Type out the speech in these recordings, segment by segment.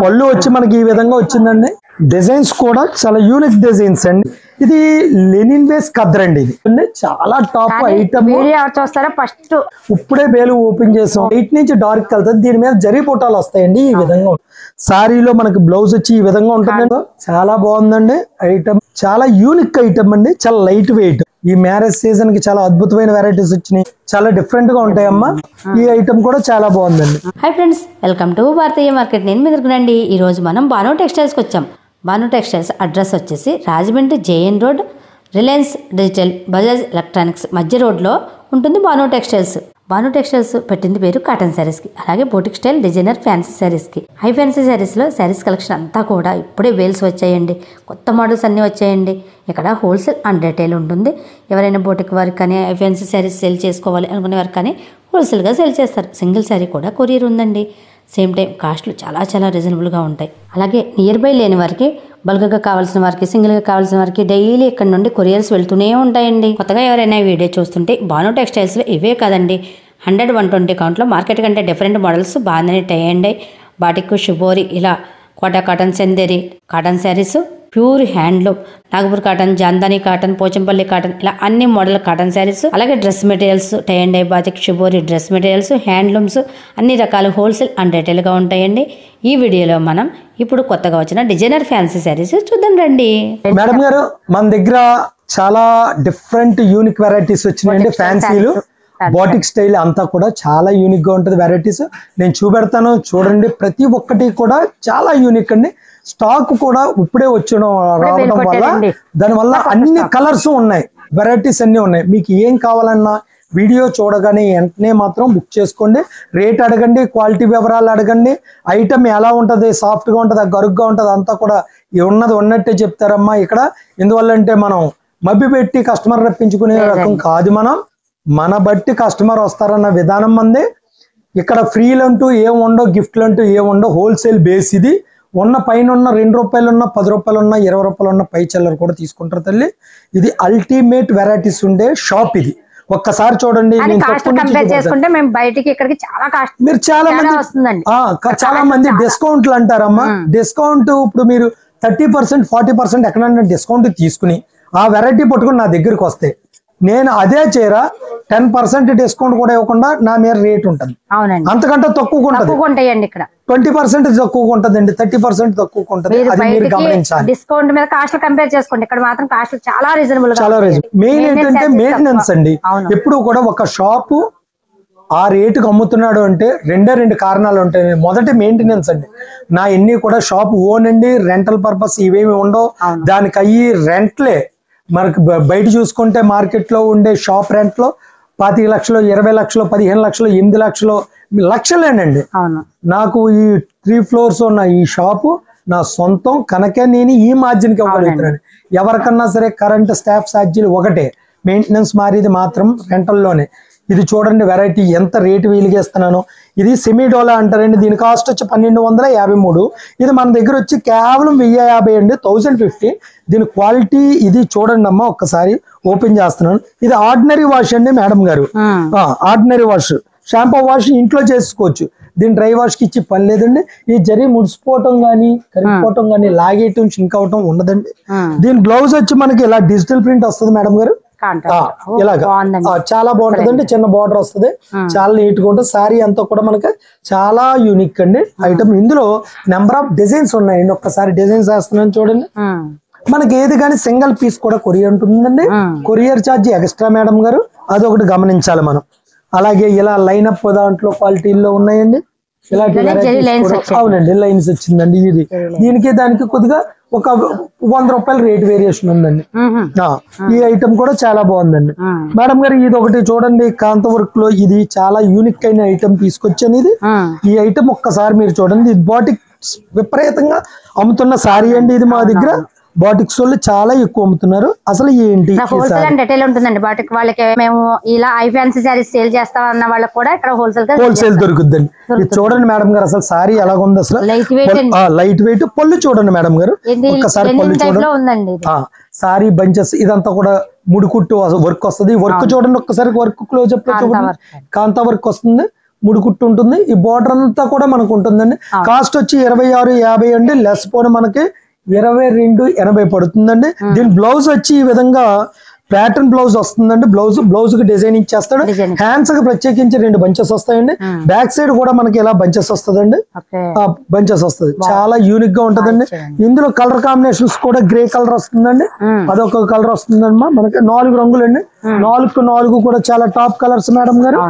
పళ్ళు వచ్చి మనకి ఈ విధంగా వచ్చిందండి. డిజైన్స్ కూడా చాలా యూనిక్ డిజైన్స్ అండి. ఇది లెనిన్ బేస్ కద్దర్ అండి. ఇది చాలా టాప్ ఐటమ్. చూస్తారా ఫస్ట్ ఇప్పుడే బేలు ఓపెన్ చేసాం. లైట్ నుంచి డార్క్ కలర్, దీని మీద జరీ పొటాలు వస్తాయండి. ఈ విధంగా సారీలో మనకి బ్లౌజ్ వచ్చి ఈ విధంగా ఉంటుందండి. చాలా బాగుందండి ఐటమ్. చాలా యూనిక్ ఐటమ్ అండి. చాలా లైట్ వెయిట్. ఈ మ్యారేజ్ సీజన్ కి చాలా అద్భుతమైన వెరైటీస్ వచ్చినాయి. చాలా డిఫరెంట్ గా ఉంటాయమ్మా. ఈ ఐటమ్ కూడా చాలా బాగుందండి. Hi friends, welcome to Bharatiya market. నేను మెదకునండి. ఈ రోజు మనం బాను టెక్స్టైల్స్కి వచ్చాం. బాను టెక్స్టైల్స్ అడ్రస్ వచ్చేసి Rajahmundry JN road, Reliance Digital, Bajaj electronics మధ్య రోడ్లో ఉంటుంది బాను టెక్స్టైల్స్. బాను టెక్స్టైల్స్ పెట్టింది పేరు కాటన్ శారీస్కి, అలాగే బోటిక్ స్టైల్ డిజైనర్ ఫ్యాన్సీ శారీస్కి. హై ఫ్యాన్సీ శారీస్లో శారీస్ కలెక్షన్ అంతా కూడా ఇప్పుడే వేల్స్ వచ్చాయండి. కొత్త మోడల్స్ అన్నీ వచ్చాయండి. ఇక్కడ హోల్సేల్ అండ్ రిటైల్ ఉంటుంది. ఎవరైనా బోటిక్ వారికి కానీ హై ఫ్యాన్సీ శారీస్ సేల్ చేసుకోవాలి అనుకునే వారికి కానీ హోల్సేల్గా సేల్ చేస్తారు. సింగిల్ శారీ కూడా కొరియర్ ఉందండి. సేమ్ టైం కాస్ట్లు చాలా రీజనబుల్గా ఉంటాయి. అలాగే నియర్ బై లేని వారికి, బల్క్గా కావాల్సిన వారికి, సింగిల్గా కావాల్సిన వారికి డైలీ ఇక్కడ నుండి కొరియర్స్ వెళ్తూనే ఉంటాయండి. కొత్తగా ఎవరైనా వీడియో చూస్తుంటే బాను టెక్స్టైల్స్లో ఇవే కాదండి, 100-120 కౌంట్లో మార్కెట్ కంటే డిఫరెంట్ మోడల్స్ బాగానే ఉంటాయండి. బాటిక్, షుబోరి, ఇలా Kota cotton, Chanderi cotton saris, pure handloom, Nagpur cotton, Jamdani cotton, Pochampally cotton, ఇలా అన్ని మోడల్ కాటన్ శారీస్, అలాగే dress materials, tie and dye, batik, shibori dress materials, handlooms అన్ని రకాలు హోల్సేల్ అండ్ రిటైల్గా ఉంటాయండి. ఈ వీడియోలో మనం ఇప్పుడు కొత్తగా వచ్చిన డిజైనర్ ఫ్యాన్సీ శారీస్ చూద్దాం రండి. మేడం గారు, మన దగ్గర చాలా డిఫరెంట్ యూనిక్ వెరైటీస్ వచ్చినాయండి. ఫ్యాన్సీలు, బాటిక్ స్టైల్ అంతా కూడా చాలా యూనిక్ గా ఉంటుంది. వెరైటీస్ నేను చూపెడతాను, చూడండి. ప్రతి ఒక్కటి కూడా చాలా యూనిక్ అండి. స్టాక్ కూడా ఇప్పుడే రావడం వల్ల దానివల్ల అన్ని కలర్స్ ఉన్నాయి, వెరైటీస్ అన్ని ఉన్నాయి. మీకు ఏం కావాలన్నా వీడియో చూడగానే వెంటనే మాత్రం బుక్ చేసుకోండి. రేట్ అడగండి, క్వాలిటీ వివరాలు అడగండి. ఐటమ్ ఎలా ఉంటుంది, సాఫ్ట్గా ఉంటుంది, గరుగ్గా ఉంటుంది, అంతా కూడా ఉన్నది ఉన్నట్టే చెప్తారమ్మా ఇక్కడ. ఎందువల్లంటే మనం మబ్బి పెట్టి కస్టమర్ రప్పించుకునే రకం కాదు. మన బట్టి కస్టమర్ వస్తారన్న విధానం మంది. ఇక్కడ ఫ్రీలు అంటూ ఏముండో, గిఫ్ట్లు అంటూ ఏముండో, హోల్సేల్ బేస్ ఇది. ఉన్న పైన ఉన్న 2 రూపాయలు ఉన్న, 10 రూపాయలు ఉన్న, 20 రూపాయలు ఉన్న పై చిల్లర కూడా తీసుకుంటారు తల్లి. ఇది అల్టిమేట్ వెరైటీస్ ఉండే షాప్ ఇది. ఒక్కసారి చూడండి. మీరు చాలా మంది డిస్కౌంట్లు అంటారమ్మా. డిస్కౌంట్ ఇప్పుడు మీరు 30%, 40% ఎక్కడన్నా డిస్కౌంట్ తీసుకుని ఆ వెరైటీ పట్టుకుని నా దగ్గరికి వస్తే నేను అదే చీర 10% డిస్కౌంట్ కూడా ఇవ్వకుండా నా మీద రేట్ ఉంటుంది. అంతకంటే తక్కువ ఉంటుంది. ఇక్కడ 20% తక్కువ ఉంటుందండి, 30% తక్కువ ఉంటుంది. అది మీరు గమనించాలి. డిస్కౌంట్ మీద కాస్ట్ కంపేర్ చేసుకోండి. ఇక్కడ మాత్రం కాస్ట్ చాలా రీజనబుల్. మెయిన్ ఏంటంటే మెయింటెనెన్స్ అండి. ఎప్పుడు కూడా ఒక షాపు ఆ రేటుకి అమ్ముతున్నాడు అంటే రెండు కారణాలు ఉంటాయి. మొదటి మెయింటెనెన్స్ అండి. నా ఎన్ని కూడా షాప్ ఓన్ అండి, రెంటల్ పర్పస్ ఇవేమి ఉండవు. దానికి అయ్యి రెంట్లే. మనకు బయట చూసుకుంటే మార్కెట్ లో ఉండే షాప్ రెంట్ లో 25 లక్షలు, 20 లక్షలు, 15 లక్షలు, 8 లక్షలు, లక్షలేనండి. నాకు ఈ 3 floors ఉన్న ఈ షాపు నా సొంతం కనుక నేను ఈ మార్జిన్కి ఇవ్వగలుగుతున్నాను. ఎవరికన్నా సరే కరెంట్, స్టాఫ్ ఛార్జీలు ఒకటే, మెయింటెనెన్స్ మారేది మాత్రం రెంటల్లోనే. ఇది చూడండి వెరైటీ ఎంత రేటు వీలుగేస్తున్నాను. ఇది సెమీ డోలా అంటారండి. దీని కాస్ట్ వచ్చి 1253. ఇది మన దగ్గర వచ్చి కేవలం 1050 అండి, 1050. దీని క్వాలిటీ ఇది చూడండి అమ్మా. ఒక్కసారి ఓపెన్ చేస్తున్నాను. ఇది ఆర్డినరీ వాష్ అండి మేడం గారు. ఆర్డినరీ వాష్, షాంపూ వాష్ ఇంట్లో చేసుకోవచ్చు. దీని డ్రై వాష్ కి ఇచ్చి పని లేదండి. ఈ జరి ముడిసిపోవటం గానీ, కరిగిపోవటం గానీ, లాగేయటం, చింక్ అవటం ఉండదండి. దీని బ్లౌజ్ వచ్చి మనకి ఇలా డిజిటల్ ప్రింట్ వస్తుంది మేడం గారు. ఇలాగా చాలా బాగుంటదండి. చిన్న బార్డర్ వస్తుంది, చాలా నీట్ గా ఉంటుంది. శారీ అంతా కూడా మనకి చాలా యూనిక్ అండి ఐటమ్. ఇందులో నెంబర్ ఆఫ్ డిజైన్స్ ఉన్నాయండి. ఒక్కసారి డిజైన్స్ వేస్తున్నాను చూడండి. మనకి ఏది కానీ సింగిల్ పీస్ కూడా కొరియర్ ఉంటుందండి. కొరియర్ ఛార్జ్ ఎక్స్ట్రా మేడం గారు, అదొకటి గమనించాలి మనం. అలాగే ఇలా లైన్ అప్ దాంట్లో క్వాలిటీల్లో ఉన్నాయండి. ఇలాంటి అవునండి, లైన్స్ వచ్చిందండి. ఇది దీనికి దానికి కొద్దిగా ఒక 100 రూపాయల రేట్ వేరియేషన్ ఉందండి. ఈ ఐటమ్ కూడా చాలా బాగుందండి మేడం గారు. ఇది ఒకటి చూడండి, కాంత వర్క్ లో ఇది చాలా యూనిక్ అయిన ఐటమ్ తీసుకొచ్చాను. ఇది ఈ ఐటమ్ ఒక్కసారి మీరు చూడండి. ఇది బాటిక్ విపరీతంగా అమ్ముతున్న సారీ అండి. ఇది మా దగ్గర బాటిక్స్ వాళ్ళు చాలా ఎక్కువ అమ్ముతున్నారు. అసలు ఏంటి హోల్సేల్ అండ్ రిటైల్ ఉంటుందండి. బాటిక్ వాళ్ళకి మేము ఇలా హై ఫ్యాన్సీ సారీస్ సేల్ చేస్తాం అన్న వాళ్ళకి కూడా ఇక్కడ హోల్సేల్ దొరుకుద్దండి. ఇది చూడండి మేడం గారు, అసలు సారీ ఎలాగుంది, అసలు లైట్ వెయిట్. పళ్ళు చూడండి మేడం గారు, ఒక్కసారి పళ్ళు చూడండి. సారీ బంచెస్ ఇదంతా కూడా ముడికుట్టు వర్క్ వస్తుంది. వర్క్ చూడండి ఒక్కసారి, వర్క్ క్లోజ్ అప్ లో చూడండి, కాంతా వర్క్ వస్తుంది. ముడికుట్టు ఉంటుంది. ఈ బోర్డర్ అంతా కూడా మనకు ఉంటుందండి. కాస్ట్ వచ్చి 2650 అండి. లెస్ పోను మనకి 2280 పడుతుందండి. దీని బ్లౌజ్ వచ్చి ఈ విధంగా ప్యాటర్న్ బ్లౌజ్ వస్తుందండి. బ్లౌజ్ కి డిజైన్ ఇచ్చేస్తాడు. హ్యాండ్స్ కి ప్రత్యేకించి 2 బంచెస్ వస్తాయండి. బ్యాక్ సైడ్ కూడా మనకి ఇలా బంచెస్ వస్తుందండి. బంచెస్ వస్తుంది. చాలా యూనిక్ గా ఉంటదండి. ఇందులో కలర్ కాంబినేషన్స్ కూడా గ్రే కలర్ వస్తుందండి. అదొక కలర్ వస్తుందమ్మా. మనకి 4 రంగులు అండి. 4 కూడా చాలా టాప్ కలర్స్ మేడం గారు.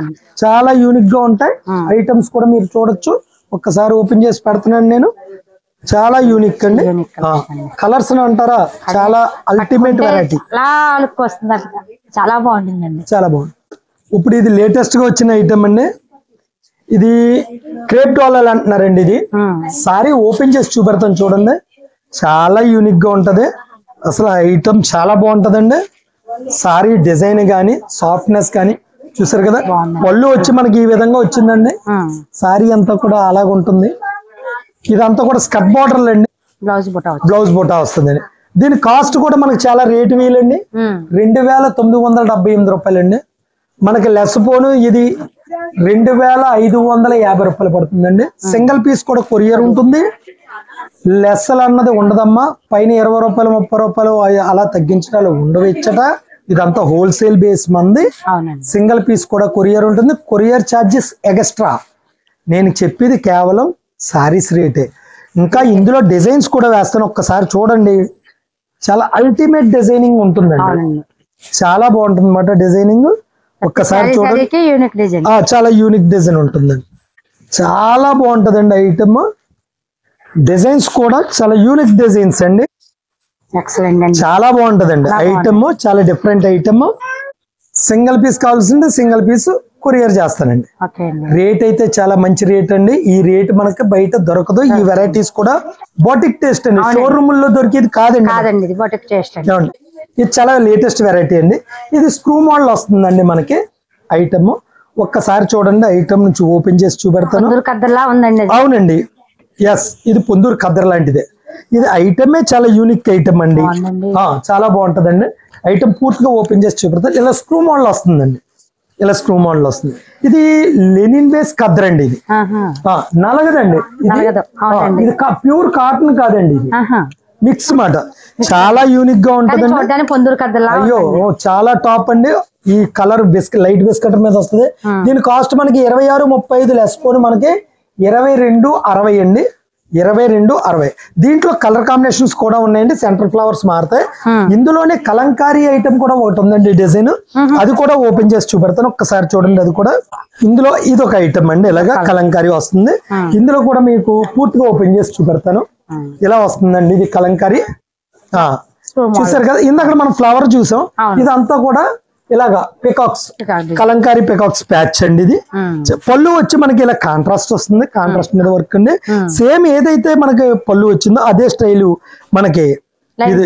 చాలా యూనిక్ గా ఉంటాయి. ఐటమ్స్ కూడా మీరు చూడొచ్చు. ఒక్కసారి ఓపెన్ చేసి పెడుతున్నాను నేను. చాలా యూనిక్ అండి. కలర్స్ అంటారా, చాలా అల్టిమేట్ వెరైటీ. చాలా బాగుంటుందండి. చాలా బాగుంది. ఇప్పుడు ఇది లేటెస్ట్ గా వచ్చిన ఐటమ్ అండి. ఇది క్రేప్ డాలర్ అంటున్నారండి. ఇది సారీ ఓపెన్ చేసి చూపెడతాను చూడండి. చాలా యూనిక్ గా ఉంటది. అసలు ఐటమ్ చాలా బాగుంటదండి. సారీ డిజైన్ గానీ సాఫ్ట్నెస్ కానీ చూసారు కదా. పళ్ళు వచ్చి మనకి ఈ విధంగా వచ్చిందండి. సారీ అంతా కూడా అలాగ ఉంటుంది. ఇదంతా కూడా స్కర్ట్ బార్డర్ అండి. బ్లౌజ్ బుటా వస్తుందండి. దీని కాస్ట్ కూడా మనకి చాలా రేటు వీలండి. 2978 రూపాయలండి. మనకి లెస్ పోను ఇది 2550 రూపాయలు పడుతుందండి. సింగిల్ పీస్ కూడా కొరియర్ ఉంటుంది. లెస్సలు అన్నది ఉండదమ్మా. పైన 20 రూపాయలు 30 రూపాయలు అలా తగ్గించడాలు ఉండవచ్చట. ఇదంతా హోల్సేల్ బేస్ మంది. సింగిల్ పీస్ కూడా కొరియర్ ఉంటుంది. Courier charges extra. నేను చెప్పేది కేవలం సారీస్ రేటే. ఇంకా ఇందులో డిజైన్స్ కూడా వేస్తాను. ఒక్కసారి చూడండి. చాలా అల్టిమేట్ డిజైనింగ్ ఉంటుందండి. చాలా బాగుంటుంది అన్నమాట డిజైనింగ్. ఒక్కసారి చూడండి. చాలా యూనిక్ డిజైన్ ఉంటుందండి. చాలా బాగుంటదండి ఐటమ్. డిజైన్స్ కూడా చాలా యూనిక్ డిజైన్స్ అండి. చాలా బాగుంటదండి ఐటమ్. చాలా డిఫరెంట్ ఐటమ్. సింగిల్ పీస్ కావాల్సింది సింగిల్ పీస్ కొరియర్ చేస్తానండి. రేట్ అయితే చాలా మంచి రేట్ అండి. ఈ రేట్ మనకి బయట దొరకదు. ఈ వెరైటీస్ కూడా బోటిక్ టేస్ట్ అండి. షోరూమ్ లో దొరికేది కాదండి. ఇది చాలా లేటెస్ట్ వెరైటీ అండి. ఇది స్క్రూ మోడల్ వస్తుందండి మనకి ఐటమ్. ఒక్కసారి చూడండి. ఐటమ్ నుంచి ఓపెన్ చేసి చూపెడతాను. అవునండి. ఎస్, ఇది పొందూరు ఖద్దర్ లాంటిదే. ఇది ఐటమే చాలా యూనిక్ ఐటమ్ అండి. చాలా బాగుంటదండి ఐటమ్. పూర్తిగా ఓపెన్ చేసి చూపెడతాను. ఇలా స్క్రూ మోడల్ వస్తుందండి. ఇలా స్క్రూ మోడల్ వస్తుంది. ఇది లెనిన్ బేస్ ఖద్దర్ అండి. ఇది నలగదండి. ఇది ప్యూర్ కాటన్ కాదండి. ఇది మిక్స్ మాట. చాలా యూనిక్ గా ఉంటదండి. అయ్యో చాలా టాప్ అండి. ఈ కలర్ బిస్కెట్ లైట్ బిస్కెట్ మీద వస్తుంది. దీని కాస్ట్ మనకి 2635 లెస్ పోను మనకి 2260 అండి. 2260. దీంట్లో కలర్ కాంబినేషన్స్ కూడా ఉన్నాయండి. సెంటర్ ఫ్లవర్స్ మారుతాయి. ఇందులోనే కలంకారీ ఐటమ్ కూడా ఒకటి ఉందండి డిజైన్. అది కూడా ఓపెన్ చేసి చూపెడతాను. ఒక్కసారి చూడండి. అది కూడా ఇందులో ఇది ఒక ఐటమ్ అండి. ఇలాగా కలంకారీ వస్తుంది. ఇందులో కూడా మీకు పూర్తిగా ఓపెన్ చేసి చూపెడతాను. ఇలా వస్తుందండి. ఇది కలంకారీ. చూసారు కదా. ఇందాక మనం ఫ్లవర్ చూసాం. ఇదంతా కూడా ఇలాగా పికాక్స్, కలంకారీ పికాక్స్ ప్యాచ్ అండి. ఇది పళ్ళు వచ్చి మనకి ఇలా కాంట్రాస్ట్ వస్తుంది. కాంట్రాస్ట్ మీద వర్క్ అండి. సేమ్ ఏదైతే మనకి పళ్ళు వచ్చిందో అదే స్టైల్ మనకి ఇది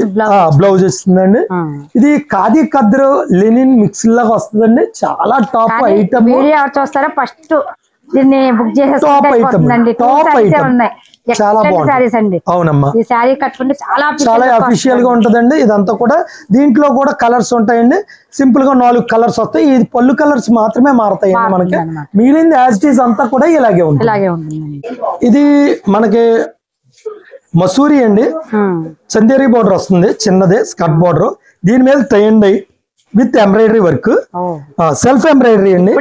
బ్లౌజ్ వస్తుందండి. ఇది ఖాదీ ఖద్దర్ లెనిన్ మిక్స్ లాగా వస్తుందండి. చాలా టాప్ ఐటమ్. చూస్తారా ఫస్ట్ దీన్ని book top item. Top item. చాలా బాగుంది. అవునమ్మా. ఈ సారీ కట్టుకుంటే చాలా అఫీషియల్ గా ఉంటదండి. ఇదంతా కూడా దీంట్లో కూడా కలర్స్ ఉంటాయండి. సింపుల్ గా 4 కలర్స్ వస్తాయి. ఇది పళ్ళు కలర్స్ మాత్రమే మారుతాయండి మనకి. మిగిలింది యాజ్ ఇట్ ఈజ్ అంతా కూడా ఇలాగే ఉంటుంది. ఇది మనకి మసూరి అండి. చందేరి బోర్డర్ వస్తుంది. చిన్నదే స్కర్ట్ బోర్డర్. దీని మీద tie and dye with embroidery work. Self embroidery అండి.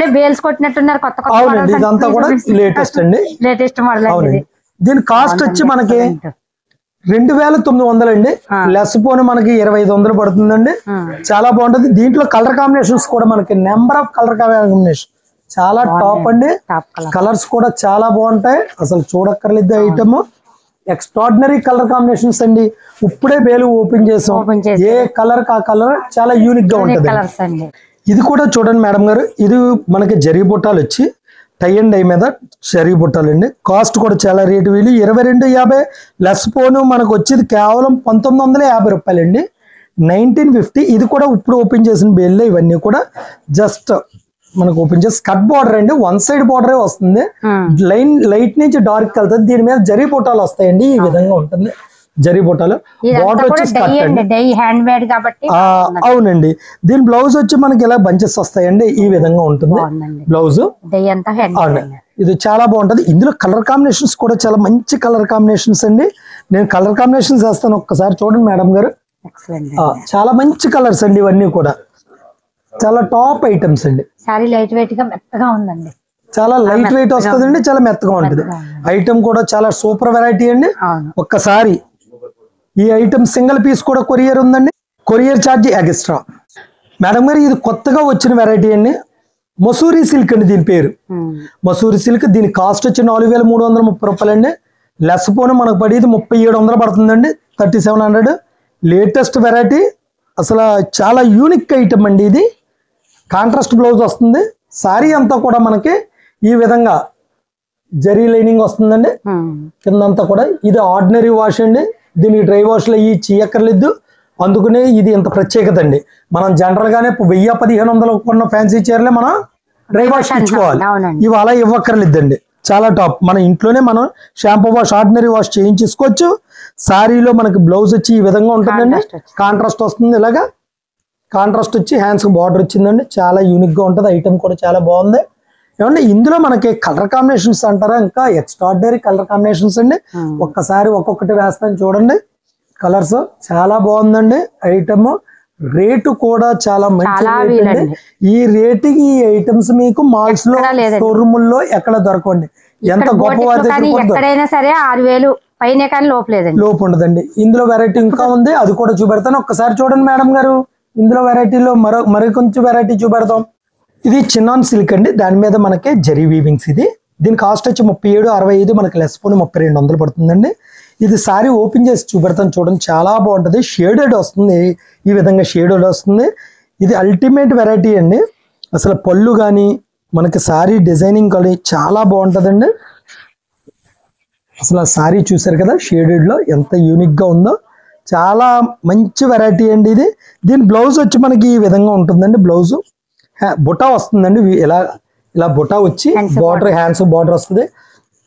అవునండి. ఇదంతా కూడా లేటెస్ట్ అండి. అవునండి. దీని కాస్ట్ వచ్చి మనకి 2900 అండి. లెస్ పోను మనకి 2500 పడుతుందండి. చాలా బాగుంటది. దీంట్లో కలర్ కాంబినేషన్స్ కూడా మనకి నెంబర్ ఆఫ్ కలర్ కాంబినేషన్ చాలా టాప్ అండి. కలర్స్ కూడా చాలా బాగుంటాయి. అసలు చూడక్కర్లేదు ఐటమ్. ఎక్స్ట్రాడినరీ కలర్ కాంబినేషన్స్ అండి. ఇప్పుడే బేలు ఓపెన్ చేసాం. ఏ కలర్ కా కలర్ చాలా యూనిక్ గా ఉంటది. ఇది కూడా చూడండి మేడం గారు. ఇది మనకి జరీ బుట్టాలు వచ్చి టై అండ్ డై మీద జరీ బుట్టాలు అండి. కాస్ట్ కూడా చాలా రేటు వీలు 2250. లెస్ పోను మనకు వచ్చేది కేవలం 1950 రూపాయలండి. 1950. ఇది కూడా ఇప్పుడు ఓపెన్ చేసిన బేల్లే. ఇవన్నీ కూడా జస్ట్ మనకు ఓపెన్ చేసి కట్ బార్డర్ అండి. 1 సైడ్ బార్డరే వస్తుంది. లైట్ నుంచి డార్క్ వెళ్తుంది. దీని మీద జరీ బుట్టాలు వస్తాయండి. ఈ విధంగా ఉంటుంది జరీ బుట్టాలు. బార్డర్ వచ్చి అవునండి. దీని బ్లౌజ్ వచ్చి మనకి ఇలా బంచెస్ వస్తాయండి. ఈ విధంగా ఉంటుంది బ్లౌజ్. ఇది చాలా బాగుంటది. ఇందులో కలర్ కాంబినేషన్స్ కూడా చాలా మంచి కలర్ కాంబినేషన్స్ అండి. నేను కలర్ కాంబినేషన్స్ వేస్తాను, ఒక్కసారి చూడండి మేడం గారు. చాలా మంచి కలర్స్ అండి, ఇవన్నీ కూడా చాలా టాప్ ఐటమ్స్ అండి. సారీ లైట్ వెయిట్ గా మెత్తగా ఉందండి, చాలా లైట్ వెయిట్ వస్తుందండి, చాలా మెత్తగా ఉంటుంది. ఐటమ్ కూడా చాలా సూపర్ వెరైటీ అండి. ఒక్కసారి ఈ ఐటమ్ సింగిల్ పీస్ కూడా కొరియర్ ఉందండి, కొరియర్ ఛార్జ్ ఎక్స్ట్రా. మేడం గారు ఇది కొత్తగా వచ్చిన వెరైటీ అండి, మసూరి సిల్క్ అండి దీని పేరు. మసూరి సిల్క్, దీని కాస్ట్ వచ్చి 4330 రూపాయలు అండి. లెస్ పోను మనకు పడేది 3700 పడుతుందండి, 3700. లేటెస్ట్ వెరైటీ, అసలు చాలా యూనిక్ ఐటమ్ అండి ఇది. కాంట్రాస్ట్ బ్లౌజ్ వస్తుంది, సారీ అంతా కూడా మనకి ఈ విధంగా జరీ లైనింగ్ వస్తుందండి కిందంతా కూడా. ఇది ఆర్డినరీ వాష్ అండి, దీనికి డ్రై వాష్ లో చేయక్కర్లేదు, అందుకనే ఇది ఇంత ప్రత్యేకత అండి. మనం జనరల్ గానే 1000-1500 కొన్న ఫ్యాన్సీ చీరలే మనం డ్రై వాష్ ఇచ్చుకోవాలి, ఇవి అలా ఇవ్వక్కర్లేదండి. చాలా టాప్. మన ఇంట్లోనే మనం షాంపూ వాష్, ఆర్డినరీ వాష్ చేయించుకోవచ్చు. సారీలో మనకి బ్లౌజ్ వచ్చి ఈ విధంగా ఉంటుందండి, కాంట్రాస్ట్ వస్తుంది, ఇలాగా కాంట్రాస్ట్ వచ్చి హ్యాండ్స్ బార్డర్ వచ్చిందండి. చాలా యూనిక్ గా ఉంటుంది, ఐటమ్ కూడా చాలా బాగుంది. ఏమంటే ఇందులో మనకి కలర్ కాంబినేషన్స్ అంటారా, ఇంకా ఎక్స్ట్రాడినరీ కలర్ కాంబినేషన్స్ అండి. ఒక్కసారి ఒక్కొక్కటి వేస్తాను చూడండి, కలర్స్ చాలా బాగుందండి ఐటమ్. రేటు కూడా చాలా మంచి రేట్ అండి. ఈ రేటుకి ఈ ఐటమ్స్ మీకు మాల్స్ లో, షోరూముల్లో ఎక్కడ దొరకండి. ఎంత గొప్ప ఎక్కడైనా సరే 6000 పైన కానీ లోపు ఉండదండి. ఇందులో వెరైటీ ఇంకా ఉంది, అది కూడా చూపెడతాను. ఒక్కసారి చూడండి మేడం గారు, ఇందులో వెరైటీలో మరి కొంచెం వెరైటీ చూపెడతాం. ఇది చిన్నాన్ సిల్క్ అండి, దాని మీద మనకి జరీ వీవింగ్స్. దీని కాస్ట్ వచ్చి 3765, మనకి లెస్ పోని 3200 పడుతుందండి. ఇది సారీ ఓపెన్ చేసి చూపెడతాను చూడండి, చాలా బాగుంటుంది. షేడెడ్ వస్తుంది, ఈ విధంగా షేడెడ్ వస్తుంది. ఇది అల్టిమేట్ వెరైటీ అండి. అసలు పళ్ళు కానీ మనకి సారీ డిజైనింగ్ కానీ చాలా బాగుంటుందండి. అసలు ఆ సారీ చూసారు కదా షేడెడ్ లో ఎంత యూనిక్ గా ఉందో, చాలా మంచి వెరైటీ అండి ఇది. దీని బ్లౌజ్ వచ్చి మనకి ఈ విధంగా ఉంటుందండి. బ్లౌజ్ బుటా వస్తుందండి, ఇలా బుటా వచ్చి బార్డర్, హ్యాండ్స్ బార్డర్ వస్తుంది.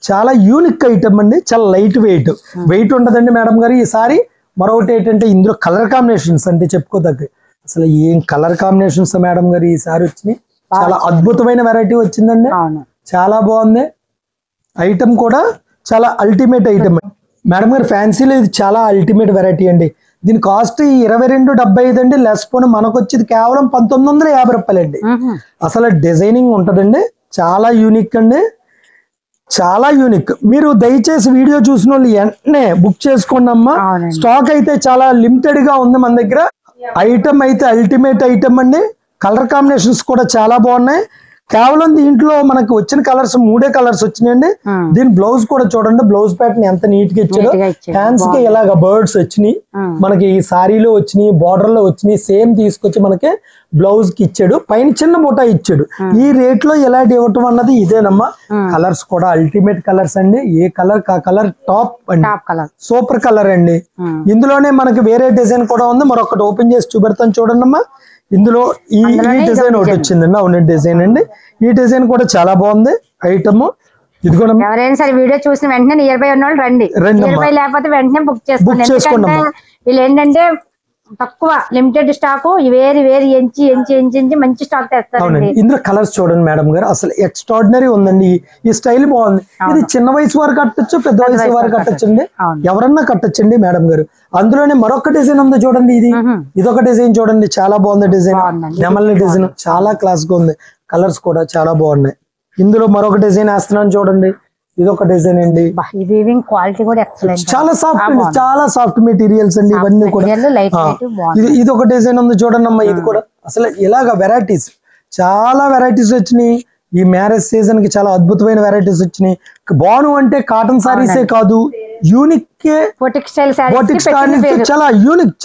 చాలా యూనిక్ ఐటమ్ అండి, చాలా లైట్ వెయిట్ ఉండదండి మేడం గారు ఈ సారీ. మరొకటి ఏంటంటే ఇందులో కలర్ కాంబినేషన్స్ అంటే చెప్పుకోదగ్గ, అసలు ఏం కలర్ కాంబినేషన్స్ మేడం గారు ఈ సారీ వచ్చినాయి. చాలా అద్భుతమైన వెరైటీ వచ్చిందండి, చాలా బాగుంది. ఐటమ్ కూడా చాలా అల్టిమేట్ ఐటమ్ మేడం గారు. ఫ్యాన్సీలో ఇది చాలా అల్టిమేట్ వెరైటీ అండి. దీని కాస్ట్ 2275 అండి, లెస్ పోను మనకు వచ్చేది కేవలం 1950 రూపాయలు అండి. అసలు డిజైనింగ్ ఉంటదండి, చాలా యూనిక్ అండి, చాలా యూనిక్. మీరు దయచేసి వీడియో చూసిన వాళ్ళు వెంటనే బుక్ చేసుకోండి అమ్మా. స్టాక్ అయితే చాలా లిమిటెడ్ గా ఉంది మన దగ్గర. ఐటమ్ అయితే అల్టిమేట్ ఐటమ్ అండి. కలర్ కాంబినేషన్స్ కూడా చాలా బాగున్నాయి. కేవలం దీంట్లో మనకు వచ్చిన కలర్స్ 3 కలర్స్ వచ్చినాయండి. దీని బ్లౌజ్ కూడా చూడండి, బ్లౌజ్ ప్యాటర్న్ ఎంత నీట్ గా ఇచ్చాడు. హ్యాండ్స్ కి ఇలాగ బర్డ్స్ వచ్చినాయి, మనకి ఈ సారీలో వచ్చినాయి, బార్డర్ లో వచ్చినాయి. సేమ్ తీసుకొచ్చి మనకి బ్లౌజ్ కి ఇచ్చాడు, పైన చిన్న బుటా ఇచ్చాడు. ఈ రేట్ లో ఎలాంటి ఇవ్వటం అన్నది ఇదేనమ్మా. కలర్స్ కూడా అల్టిమేట్ కలర్స్ అండి, ఏ కలర్ కలర్ టాప్ అండి, సూపర్ కలర్ అండి. ఇందులోనే మనకి వేరే డిజైన్ కూడా ఉంది, మరొకటి ఓపెన్ చేసి చూపెడతాను చూడండి అమ్మా. ఇందులో ఈ డిజైన్ ఒకటి వచ్చిందండి, అవునండి డిజైన్ అండి. ఈ డిజైన్ కూడా చాలా బాగుంది ఐటమ్. ఇది కూడా ఎవరైనా సరే వీడియో చూసిన వెంటనే నియర్ బై ఉన్న వాళ్ళు రండి, నియర్ బై లేకపోతే వెంటనే బుక్ చేసుకోండి. వీళ్ళు ఏంటంటే తక్కువ లిమిటెడ్ స్టాక్, వేరి ఎంచి మంచి స్టాక్ తెస్తారు. ఇందులో కలర్స్ చూడండి మేడం గారు, అసలు ఎక్స్ట్రాడినరీ ఉందండి. ఈ స్టైల్ బాగుంది. ఇది చిన్న వయసు వారు కట్టచ్చు, పెద్ద వయసు వారు కట్టచ్చండి, ఎవరన్నా కట్టచ్చండి మేడం గారు. అందులోనే మరొక డిజైన్ ఉంది చూడండి, ఇదొక డిజైన్ చూడండి, చాలా బాగుంది డిజైన్. నెమలి డిజైన్ చాలా క్లాస్ గా ఉంది, కలర్స్ కూడా చాలా బాగున్నాయి. ఇందులో మరొక డిజైన్ వేస్తున్నాను చూడండి, ఇదొక డిజైన్ అండి. క్వాలిటీ కూడా ఎక్సలెంట్, చాలా సాఫ్ట్ అండి, చాలా సాఫ్ట్ మెటీరియల్స్ అండి ఇవన్నీ కూడా. ఇది ఒక డిజైన్ ఉంది చూడండి అమ్మా, ఇది కూడా అసలు ఇలాగ వెరైటీస్, చాలా వెరైటీస్ వచ్చినాయి. ఈ మ్యారేజ్ సీజన్ కి చాలా అద్భుతమైన వెరైటీస్ వచ్చినాయి. బాను అంటే కాటన్ సారీసే కాదు, యూనిక్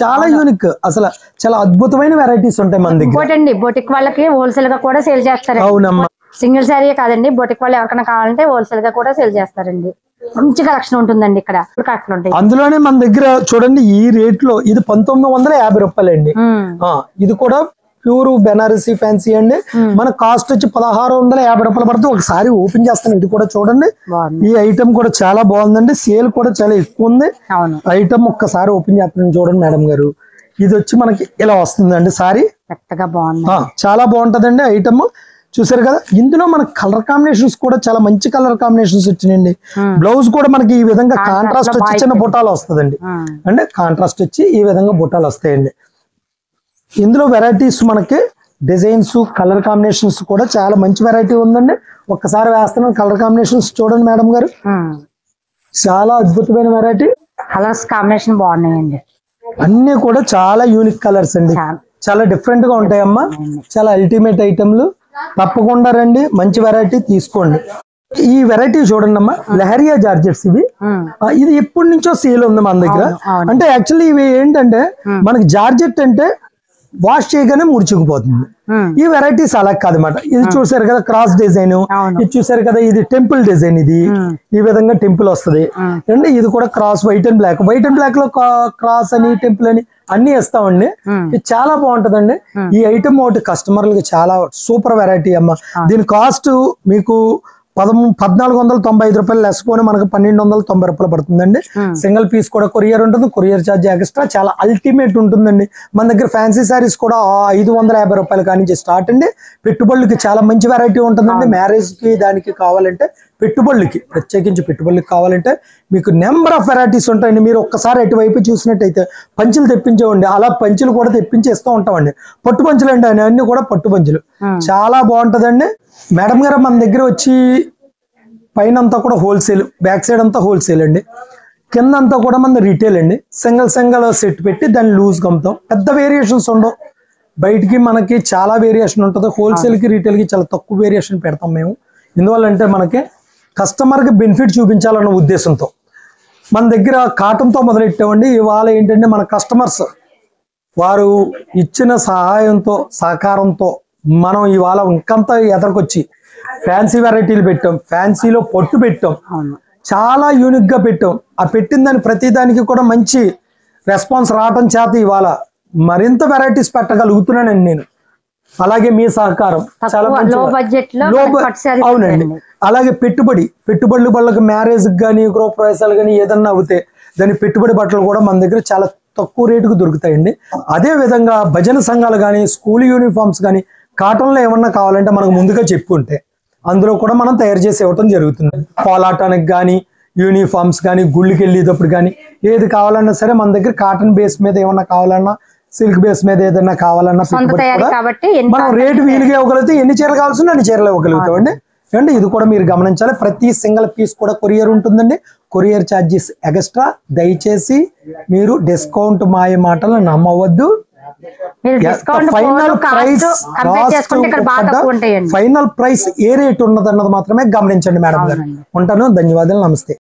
చాలా యూనిక్, అసలు చాలా అద్భుతమైన వెరైటీస్ ఉంటాయి మన దగ్గర. బొటిక్ వాళ్ళకి హోల్సేల్ గా కూడా సేల్ చేస్తారు. అవునమ్మా, సింగిల్ సారీ కాదండి, బొటిక్ వాళ్ళు ఎవరికైనా కావాలంటే హోల్సేల్ గా కూడా సేల్ చేస్తారండి. మంచి కలెక్షన్ ఉంటుందండి ఇక్కడ. అందులోనే మన దగ్గర చూడండి ఈ రేట్ లో ఇది 1950 రూపాయలు అండి. ఇది కూడా ప్యూర్ బెనారసీ ఫ్యాన్సీ అండి. మన కాస్ట్ వచ్చి 1650 రూపాయలు పడుతుంది. ఒకసారి ఓపెన్ చేస్తాను, ఇది కూడా చూడండి. ఈ ఐటమ్ కూడా చాలా బాగుందండి, సేల్ కూడా చాలా ఎక్కువ ఉంది. ఐటమ్ ఒక్కసారి ఓపెన్ చేస్తాను చూడండి మేడం గారు. ఇది వచ్చి మనకి ఇలా వస్తుందండి సారీ, బాగుంది, చాలా బాగుంటదండి ఐటమ్. చూసారు కదా, ఇందులో మనకి కలర్ కాంబినేషన్స్ కూడా చాలా మంచి కలర్ కాంబినేషన్స్ వచ్చినాయండి. బ్లౌజ్ కూడా మనకి ఈ విధంగా కాంట్రాస్ట్ వచ్చి చిన్న బుట్టాలు వస్తుందండి, అంటే కాంట్రాస్ట్ వచ్చి ఈ విధంగా బుట్టాలు వస్తాయండి. ఇందులో వెరైటీస్ మనకి డిజైన్స్ కలర్ కాంబినేషన్స్ కూడా చాలా మంచి వెరైటీ ఉందండి. ఒక్కసారి వేస్తున్నాను, కలర్ కాంబినేషన్స్ చూడండి మేడం గారు, చాలా అద్భుతమైన వెరైటీ. కలర్స్ కాంబినేషన్ బాగున్నాయండి, అన్ని కూడా చాలా యూనిక్ కలర్స్ అండి, చాలా డిఫరెంట్ గా ఉంటాయమ్మా, చాలా అల్టిమేట్ ఐటమ్లు. తప్పకుండా రండి, మంచి వెరైటీ తీసుకోండి. ఈ వెరైటీ చూడండి అమ్మా, లెహరియా జార్జెట్స్ ఇవి. ఇది ఎప్పటి నుంచో సేల్ ఉంది మన దగ్గర. అంటే యాక్చువల్లీ ఇవి ఏంటంటే మనకి జార్జెట్ అంటే వాష్ చేయగానే ముడుచుకుపోతుంది. ఈ వెరైటీస్ అలా కాదన్నమాట. ఇది చూసారు కదా క్రాస్ డిజైన్, ఇది చూసారు కదా ఇది టెంపుల్ డిజైన్, ఇది ఈ విధంగా టెంపుల్ వస్తుంది అండి. ఇది కూడా cross white and black, white and black లో క్రాస్ అని టెంపుల్ అని అన్ని వేస్తామండి. ఇది చాలా బాగుంటదండి. ఈ ఐటమ్ ఒకటి కస్టమర్లకి చాలా సూపర్ వెరైటీ అమ్మ. దీని కాస్ట్ మీకు 1495 రూపాయలు లెస్ పోనీ మనకు 1290 రూపాయలు పడుతుందండి. సింగిల్ పీస్ కూడా కొరియర్ ఉంటుంది, కొరియర్ ఛార్జ్ ఎక్స్ట్రా. చాలా అల్టిమేట్ ఉంటుందండి. మన దగ్గర ఫ్యాన్సీ సారీస్ కూడా 550 రూపాయలు కానీ స్టార్ట్ అండి. పెట్టుబడులకి చాలా మంచి వెరైటీ ఉంటుందండి. మ్యారేజ్ కి దానికి కావాలంటే పెట్టుబడులకి, ప్రత్యేకించి పెట్టుబడులకి కావాలంటే మీకు నెంబర్ ఆఫ్ వెరైటీస్ ఉంటాయండి. మీరు ఒక్కసారి అటువైపు చూసినట్టయితే పంచులు తెప్పించేవండి, అలా పంచులు కూడా తెప్పించి ఇస్తూ ఉంటామండి. పట్టు పంచులు అండి, అన్ని కూడా పట్టు పంచులు, చాలా బాగుంటదండి. మేడం గారు మన దగ్గర వచ్చి పైన అంతా కూడా హోల్సేల్, బ్యాక్ సైడ్ అంతా హోల్సేల్ అండి, కింద అంతా కూడా మన రిటైల్ అండి. సింగిల్ సెట్ పెట్టి దాన్ని లూజ్ కమ్ముతాం. పెద్ద వేరియేషన్స్ ఉండవు, బయటికి మనకి చాలా వేరియేషన్ ఉంటుంది. హోల్సేల్ కి రిటైల్ కి చాలా తక్కువ వేరియేషన్ పెడతాం మేము. ఎందువల్ల అంటే మనకి కస్టమర్కి బెనిఫిట్ చూపించాలన్న ఉద్దేశంతో మన దగ్గర కాటన్తో మొదలెట్టామండి. ఇవాళ ఏంటంటే మన కస్టమర్స్ వారు ఇచ్చిన సహాయంతో సహకారంతో మనం ఇవాళ ఇంకంత ఎదరికొచ్చి ఫ్యాన్సీ వెరైటీలు పెట్టాం, ఫ్యాన్సీలో పొట్టు పెట్టాం, చాలా యూనిక్ గా పెట్టాం. ఆ పెట్టిన దాని ప్రతి దానికి కూడా మంచి రెస్పాన్స్ రావటం చేత ఇవాళ మరింత వెరైటీస్ పెట్టగలుగుతున్నానండి నేను. అలాగే మీ సహకారం చాలా అవునండి. అలాగే పెట్టుబడులు వాళ్ళకి మ్యారేజ్ కానీ గృహప్రవేశాలు కానీ ఏదన్నా అవుతే దాని పెట్టుబడి బట్టలు కూడా మన దగ్గర చాలా తక్కువ రేటుకు దొరుకుతాయండి. అదే విధంగా భజన సంఘాలు కానీ స్కూల్ యూనిఫామ్స్ కానీ కాటన్లో ఏమన్నా కావాలంటే మనకు ముందుగా చెప్పుకుంటే అందులో కూడా మనం తయారు చేసి ఇవ్వటం జరుగుతుంది. కోలాటానికి కానీ యూనిఫామ్స్ కానీ గుళ్ళకి వెళ్ళేటప్పుడు కానీ ఏది కావాలన్నా సరే మన దగ్గర కాటన్ బేస్ మీద ఏమన్నా కావాలన్నా సిల్క్ బేస్ మీద ఏదైనా కావాలన్నా మనం రేటు వీలుగా ఇవ్వగలిగితే ఎన్ని చీరలు కావాల్సిందో అన్ని చీరలు ఇవ్వగలుగుతాం అండి. అండి ఇది కూడా మీరు గమనించాలి. ప్రతి సింగిల్ పీస్ కూడా కొరియర్ ఉంటుందండి, కొరియర్ ఛార్జెస్ ఎక్స్ట్రా. దయచేసి మీరు డిస్కౌంట్ మాయ మాటలు నమ్మవద్దు. ఫైనల్ ప్రైస్ ఏ రేట్ ఉన్నదన్నది మాత్రమే గమనించండి మేడం గారు. ఉంటాను, ధన్యవాదాలు, నమస్తే.